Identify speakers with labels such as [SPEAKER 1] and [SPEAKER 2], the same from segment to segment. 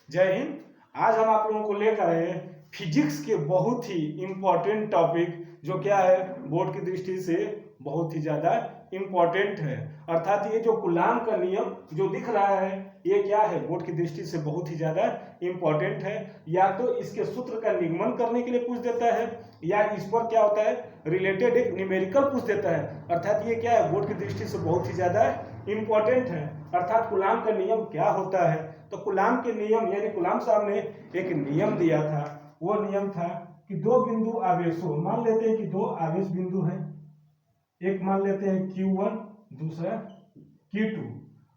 [SPEAKER 1] जय हिंद। आज हम आप लोगों को लेकर आए हैं फिजिक्स के बहुत ही इंपॉर्टेंट टॉपिक, जो क्या है बोर्ड की दृष्टि से बहुत ही ज्यादा इंपॉर्टेंट है। अर्थात ये जो कूलाम का नियम जो दिख रहा है, ये क्या है बोर्ड की दृष्टि से बहुत ही ज्यादा इंपॉर्टेंट है। या तो इसके सूत्र का निगमन करने के लिए पूछ देता है, या इस पर क्या होता है रिलेटेड एक न्यूमेरिकल पूछ देता है। अर्थात ये क्या है बोर्ड की दृष्टि से बहुत ही ज्यादा इंपॉर्टेंट है। अर्थात कूलाम का नियम क्या होता है, तो कूलाम के नियम यानी कूलाम साहब ने एक नियम दिया था। वो नियम था कि दो बिंदु आवेशों, मान लेते हैं कि दो आवेश बिंदु हैं, एक मान लेते हैं Q1 दूसरा Q2,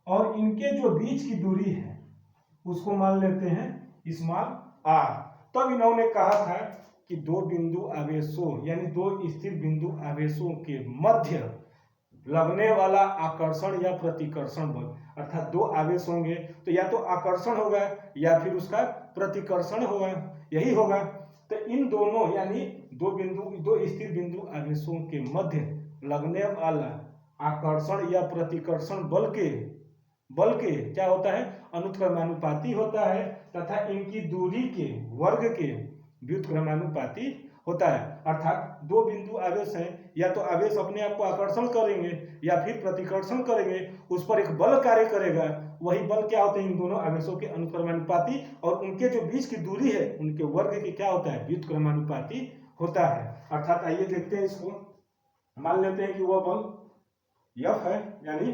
[SPEAKER 1] और इनके जो बीच की दूरी है उसको मान लेते हैं स्मॉल r। तब इन्होंने कहा था कि दो बिंदु आवेशों यानी दो स्थिर बिंदु आवेशों के मध्य लगने वाला आकर्षण या प्रतिकर्षण बल, अर्थात दो आवेश होंगे तो या तो आकर्षण होगा या फिर उसका प्रतिकर्षण होगा, यही होगा। तो इन दोनों यानी दो स्थिर बिंदु आवेशों के मध्य लगने वाला आकर्षण या प्रतिकर्षण बल के क्या होता है अनुक्रमानुपाती होता है, तथा इनकी दूरी के वर्ग के व्युत्क्रमानुपाती होता है। अर्थात दो बिंदु आवेश हैं, या तो आवेश अपने आप को आकर्षण करेंगे या फिर प्रतिकर्षण करेंगे, उस पर एक बल कार्य करेगा। वही बल क्या होते हैं इन दोनों आवेशों के अनुक्रमानुपाती, और उनके जो बीच की दूरी है उनके वर्ग के क्या होता है व्युत्क्रमानुपाती होता है। अर्थात आइए देखते हैं इसको। मान लेते हैं कि वह बल F है, यानी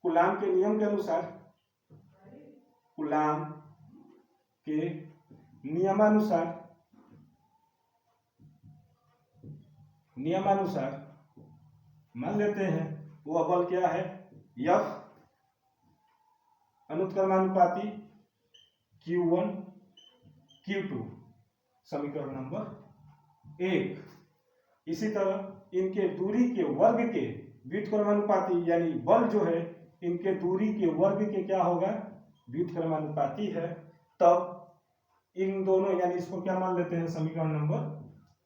[SPEAKER 1] कूलाम के नियम के अनुसार, कूलाम के नियमानुसार मान लेते हैं वह बल क्या है F अनुक्रमानुपाती Q1 Q2, समीकरण नंबर 1। इसी तरह इनके दूरी के वर्ग के व्युत्क्रमानुपाती यानी बल जो है इनके दूरी के वर्ग के क्या होगा व्युत्क्रमानुपाती है। तब इन दोनों यानी इसको क्या मान लेते हैं समीकरण नंबर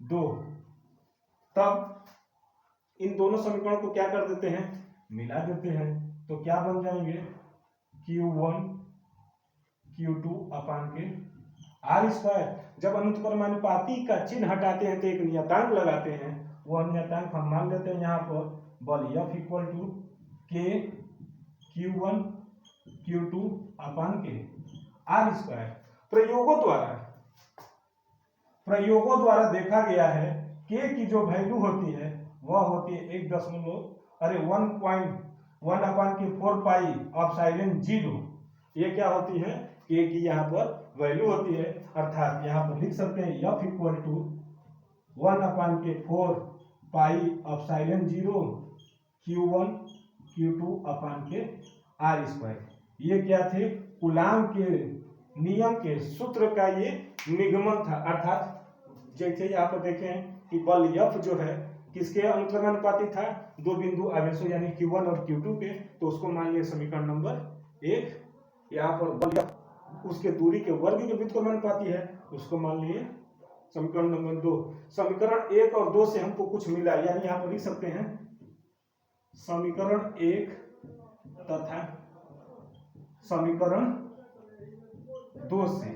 [SPEAKER 1] 2। तब इन दोनों समीकरणों को क्या कर देते हैं मिला देते हैं, तो क्या बन जाएंगे Q1 Q2 अपान के आर स्क्वायर। जब अनुक्रमानुपाती का चिन्ह हटाते हैं तो एक नियतांक लगाते हैं, वह नियतांक हम मान लेते हैं यहाँ पर बल F इक्वल टू के Q1 Q2 अपान के आर स्क्वायर। प्रयोगों द्वारा देखा गया है के की जो वैल्यू होती है वह होती है 1 अपान के 4 पाई एप्सिलॉन 0। ये क्या होती है के की यहाँ पर वैल्यू होती है। अर्थात यहाँ पर लिख सकते हैं F इक्वल टू 1 अपान के 4 पाई एप्सिलॉन 0 Q1 Q2 अपान के आर स्क्वायर। ये क्या थे कूलाम के नियम के सूत्र का ये निगमन था। अर्थात जैसे यहाँ पर देखें कि बल F जो है किसके अनुक्रमानुपाती था दो बिंदु आवेशों यानी Q1 और Q2 के, तो उसको मान लिया समीकरण नंबर 1। यहाँ पर बल F उसके दूरी के वर्ग के व्युत्क्रमानुपाती है, उसको मान लिए समीकरण नंबर 2। समीकरण 1 और 2 से हमको कुछ मिला, यानी यहाँ पर लिख सकते हैं समीकरण 1 तथा समीकरण 2 से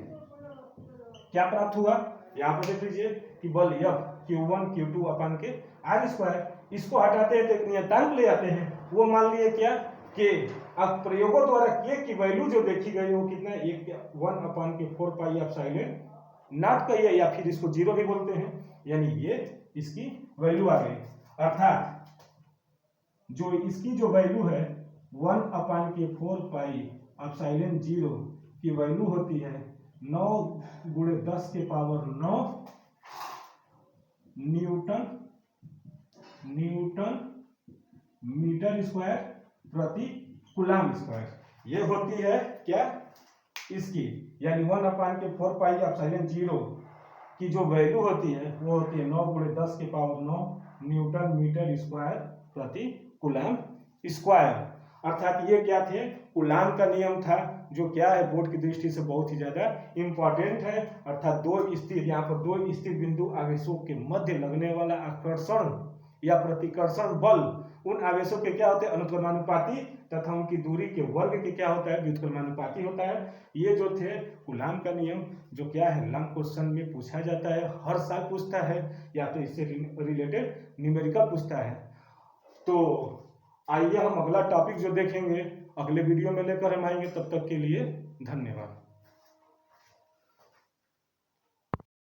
[SPEAKER 1] क्या प्राप्त हुआ। यहाँ पर देख लीजिए कि बल F Q1 Q2 अपान के आर स्क्वायर, इसको हटाते हैं तो एक नियतांक ले आते हैं, वो मान लिए क्या के। अब प्रयोगों द्वारा के की वैल्यू जो देखी गई वो कितना 1 अपान के 4 पाई एप्सिलॉन नॉट कहिए या फिर इसको 0 भी बोलते हैं, यानी ये इसकी वैल्यू आ गई। अर्थात जो इसकी जो वैल्यू है 1 अपान के 4 पाई एप्सिलॉन 0 की वैल्यू होती है 9 गुणे 10 के पावर 9 न्यूटन मीटर स्क्वायर प्रति कूलाम स्क्वायर। ये होती है क्या इसकी, यानी 1 अपान के 4 पाई एप्सिलॉन 0 की जो वैल्यू होती है वो होती है 9 गुणे 10 के पावर 9 न्यूटन मीटर स्क्वायर प्रति कूलाम स्क्वायर। अर्थात ये क्या थे कूलाम का नियम था, जो क्या है बोर्ड की दृष्टि से बहुत ही ज्यादा इंपॉर्टेंट है। अर्थात यहाँ पर दो स्थिर बिंदु आवेशों के मध्य लगने वाला आकर्षण या प्रतिकर्षण बल उन आवेशों के क्या होते हैं, अनुक्रमानुपाती, तथा उनकी दूरी के वर्ग के क्या होता है, व्युत्क्रमानुपाती होता है। ये जो थे कूलाम का नियम, जो क्या है लॉन्ग क्वेश्चन में पूछा जाता है, हर साल पूछता है, या तो इससे रिलेटेड न्यूमेरिकल पूछता है। तो आइए हम अगला टॉपिक जो देखेंगे अगले वीडियो में लेकर हम आएंगे। तब तक के लिए धन्यवाद।